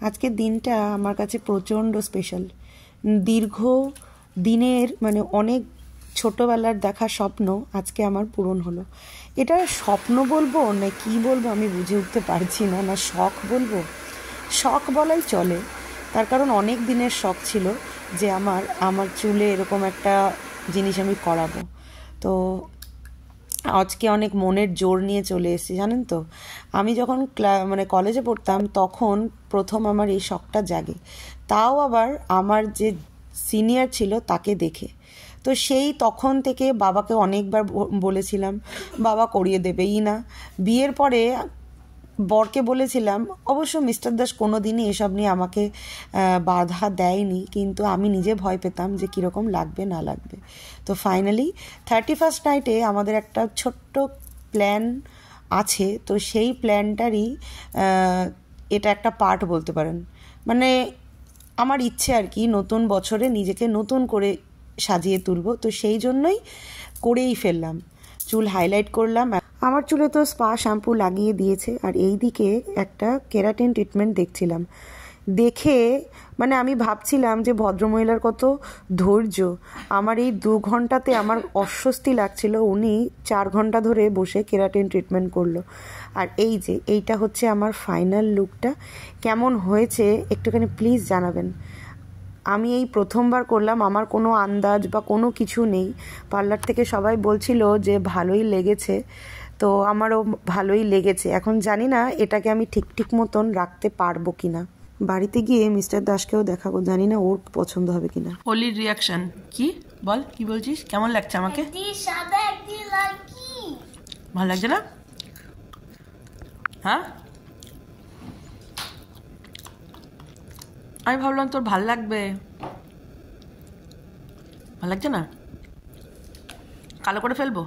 আজকের দিনটা আমার কাছে প্রচণ্ড স্পেশাল। দীর্ঘ দিনের মানে অনেক ছোটোবেলার দেখা স্বপ্ন আজকে আমার পূরণ হলো। এটা স্বপ্ন বলবো না কি বলবো আমি বুঝে উঠতে পারছি না, না শখ বলবো। শখ বলাই চলে, তার কারণ অনেক দিনের শখ ছিল যে আমার চুলে এরকম একটা জিনিস আমি করাবো। তো আজকে অনেক মনের জোর নিয়ে চলে এসেছি, জানেন তো। আমি যখন মানে কলেজে পড়তাম তখন প্রথম আমার এই শখটা জাগে, তাও আবার আমার যে সিনিয়র ছিল তাকে দেখে। তো সেই তখন থেকে বাবাকে অনেকবার বলেছিলাম, বাবা করিয়ে দেবেই না। বিয়ের পরে বরকে বলেছিলাম, অবশ্য মিস্টার দাস কোনো দিনই এসব নিয়ে আমাকে বাধা দেয়নি, কিন্তু আমি নিজে ভয় পেতাম যে কীরকম লাগবে না লাগবে। তো ফাইনালি 31st নাইটে আমাদের একটা ছোট্ট প্ল্যান আছে, তো সেই প্ল্যানটারই এটা একটা পার্ট বলতে পারেন। মানে আমার ইচ্ছে আর কি নতুন বছরে নিজেকে নতুন করে সাজিয়ে তুলবো, তো সেই জন্যই করেই ফেললাম। চুল হাইলাইট করলাম, আমার চুলে তো স্পা শ্যাম্পু লাগিয়ে দিয়েছে, আর এই দিকে একটা কেরাটিন ট্রিটমেন্ট দেখছিলাম। দেখে মানে আমি ভাবছিলাম যে ভদ্রমহিলার কত ধৈর্য। আমার এই 2 ঘন্টাতে আমার অস্বস্তি লাগছিল, উনি 4 ঘন্টা ধরে বসে কেরাটিন ট্রিটমেন্ট করলো। আর এই যে এইটা হচ্ছে আমার ফাইনাল লুকটা। কেমন হয়েছে একটুখানি প্লিজ জানাবেন। আমি এই প্রথমবার করলাম, আমার কোনো আন্দাজ বা কোনো কিছু নেই। পার্লার থেকে সবাই বলছিল যে ভালোই লেগেছে, তো আমারও ভালোই লেগেছে। এখন জানি না এটাকে আমি ঠিক মতন রাখতে পারবো কিনা। বাড়িতে গিয়ে মিস্টার দাসকেও দেখাবো, জানি না ওর পছন্দ হবে কিনা। হোলির রিয়াকশন কি বল, কি বলছিস? কেমন লাগছে আমাকে? ভালো লাগছে না? হ্যাঁ, আমি ভাবলাম তোর ভাল লাগবে। ভাল লাগছে না? কালো করে ফেলবো?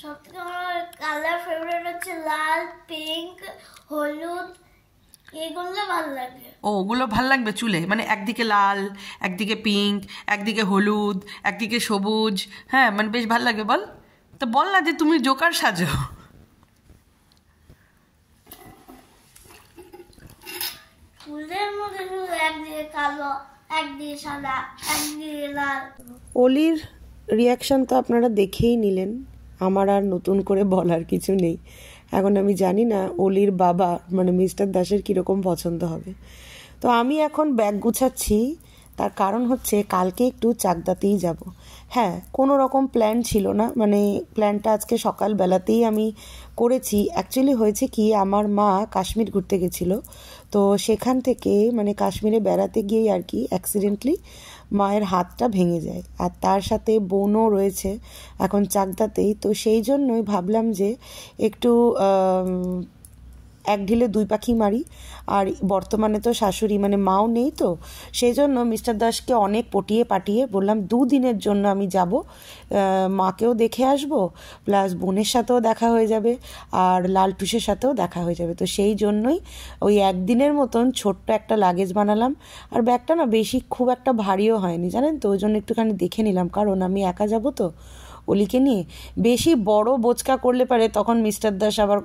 সবথেকে আমার কালার ফেভারিট হচ্ছে লাল, পিঙ্ক, হলুদ, এগুলো ভালো লাগে। ও, ওগুলো ভাল লাগবে চুলে? মানে একদিকে লাল, একদিকে পিঙ্ক, একদিকে হলুদ, একদিকে সবুজ, হ্যাঁ মানে বেশ ভাল লাগবে। বল তো, বল না যে তুমি জোকার সাজো। চুলের মধ্যে শুধু একদিকে কালো, একদিকে সাদা, একদিকে লাল। অলির রিয়াকশন তো আপনারা দেখেই নিলেন, আমার আর নতুন করে বলার কিছু নেই। এখন আমি জানি না অলির বাবা মানে মিস্টার দাসের কীরকম পছন্দ হবে। তো আমি এখন ব্যাগ গুছাচ্ছি, তার কারণ হচ্ছে কালকে একটু চাকদাতেই যাব। হ্যাঁ, কোনো রকম প্ল্যান ছিল না, মানে প্ল্যানটা আজকে সকালবেলাতেই আমি করেছি। অ্যাকচুয়ালি হয়েছে কি, আমার মা কাশ্মীর ঘুরতে গেছিলো, তো সেখান থেকে মানে কাশ্মীরে বেড়াতে গিয়েই আর কি অ্যাক্সিডেন্টলি মায়ের হাতটা ভেঙে যায়, আর তার সাথে বোনও রয়েছে এখন চাকদাতেই। তো সেই জন্যই ভাবলাম যে একটু এক ঢিলে 2 পাখি মারি। আর বর্তমানে তো শাশুড়ি মানে মাও নেই, তো সেই জন্য মিস্টার দাসকে অনেক পটিয়ে পাটিয়ে বললাম 2 দিনের জন্য আমি যাব, মাকেও দেখে আসবো, প্লাস বোনের সাথেও দেখা হয়ে যাবে, আর লালটুসের সাথেও দেখা হয়ে যাবে। তো সেই জন্যই ওই 1 দিনের মতন ছোট্ট একটা লাগেজ বানালাম। আর ব্যাগটা না বেশি খুব একটা ভারীও হয়নি, জানেন তো, ওই জন্য একটুখানি দেখে নিলাম, কারণ আমি একা যাব তো অলিকে নিয়ে। বেশি বড় বোচকা করলে পারে তখন মিস্টার দাস আবার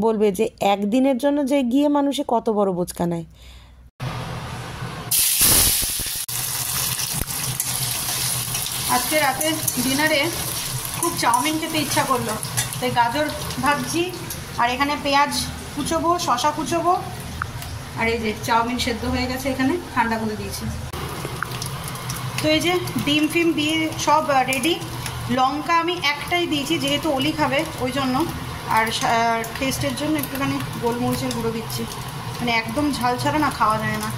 বলবে যে একদিনের জন্য যে গিয়ে মানুষে কত বড় বোচকা নেয়। আজকে রাতের ডিনারে খুব চাউমিন খেতে ইচ্ছা করলো, তাই গাজর ভাজছি, আর এখানে পেঁয়াজ কুচোবো, শশা কুচোবো, আর এই যে চাউমিন সেদ্ধ হয়ে গেছে, এখানে ঠান্ডা করে দিয়েছি। তো এই যে ডিম ফিম দিয়ে সব রেডি। লঙ্কা আমি একটাই দিয়েছি যেহেতু অলি খাবে ওই জন্য, আর টেস্টের জন্য একটুখানি গোলমরিচের গুঁড়ো দিচ্ছি, মানে একদম ঝাল ছাড়া না খাওয়া যায় না।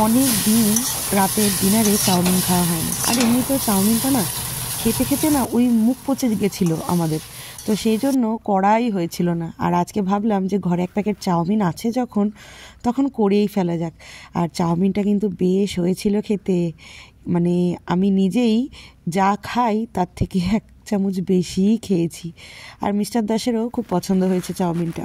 অনেক দিন রাতের ডিনারে চাউমিন খাওয়া হয়নি, আর এমনিতেও চাউমিনটা না খেতে খেতে না ওই মুখ পচে গেছিলো আমাদের, তো সেই জন্য করাই হয়েছিল না। আর আজকে ভাবলাম যে ঘরে 1 প্যাকেট চাউমিন আছে যখন, তখন করেই ফেলা যাক। আর চাউমিনটা কিন্তু বেশ হয়েছিল খেতে, মানে আমি নিজেই যা খাই তার থেকে চামচ বেশিই খেয়েছি। আর মিস্টার দাসেরও খুব পছন্দ হয়েছে চাউমিনটা।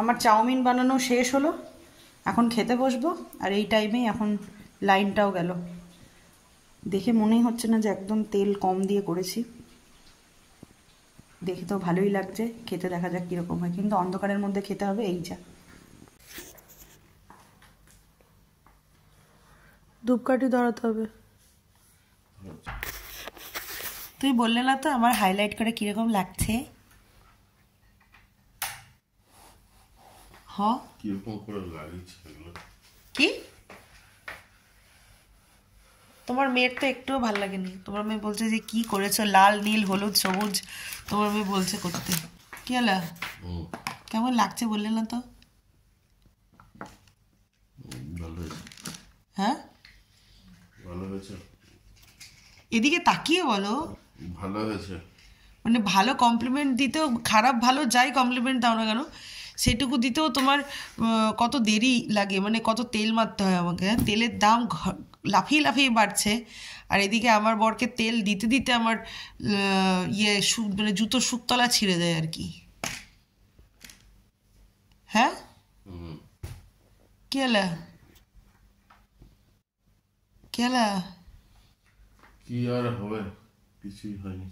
আমার চাউমিন বানানো শেষ হলো, এখন খেতে বসবো। আর এই টাইমেই এখন লাইনটাও গেল। দেখে মনেই হচ্ছে না যে একদম তেল কম দিয়ে করেছি। দেখে তো ভালোই লাগছে, খেতে দেখা যাক কীরকম হয়। কিন্তু অন্ধকারের মধ্যে খেতে হবে, এই যা। ধূপকাঠি ধরাতে হবে। তুই বললে না তো আমার হাইলাইট করে কীরকম লাগছে? কি তোমার মেয়ের তো একটুও ভাল লাগেনি। তোমার মেয়ে বলছে যে কি করেছো, লাল নীল হলুদ সবুজ। তোমার মেয়ে বলছে করতে। কি হলো, কেমন লাগছে বললে না তো? হ্যাঁ, এদিকে তাকিয়ে বলো। ভালো হয়েছে। মানে ভালো কমপ্লিমেন্ট দিতেও, খারাপ ভালো যাই কমপ্লিমেন্ট দাও না কেন, সেটুকু দিতেও তোমার কত দেরি লাগে, মানে কত তেল মারতে হয় আমাকে। তেলের দাম লাফিয়ে লাফিয়ে বাড়ছে। আর এদিকে আমার বরকে তেল দিতে দিতে আমার মানে জুতোর সুতলা ছিঁড়ে যায় আর কি। হ্যাঁ, কি হলো, কি হলো? কি আর হবে, কিছুই হয়নি।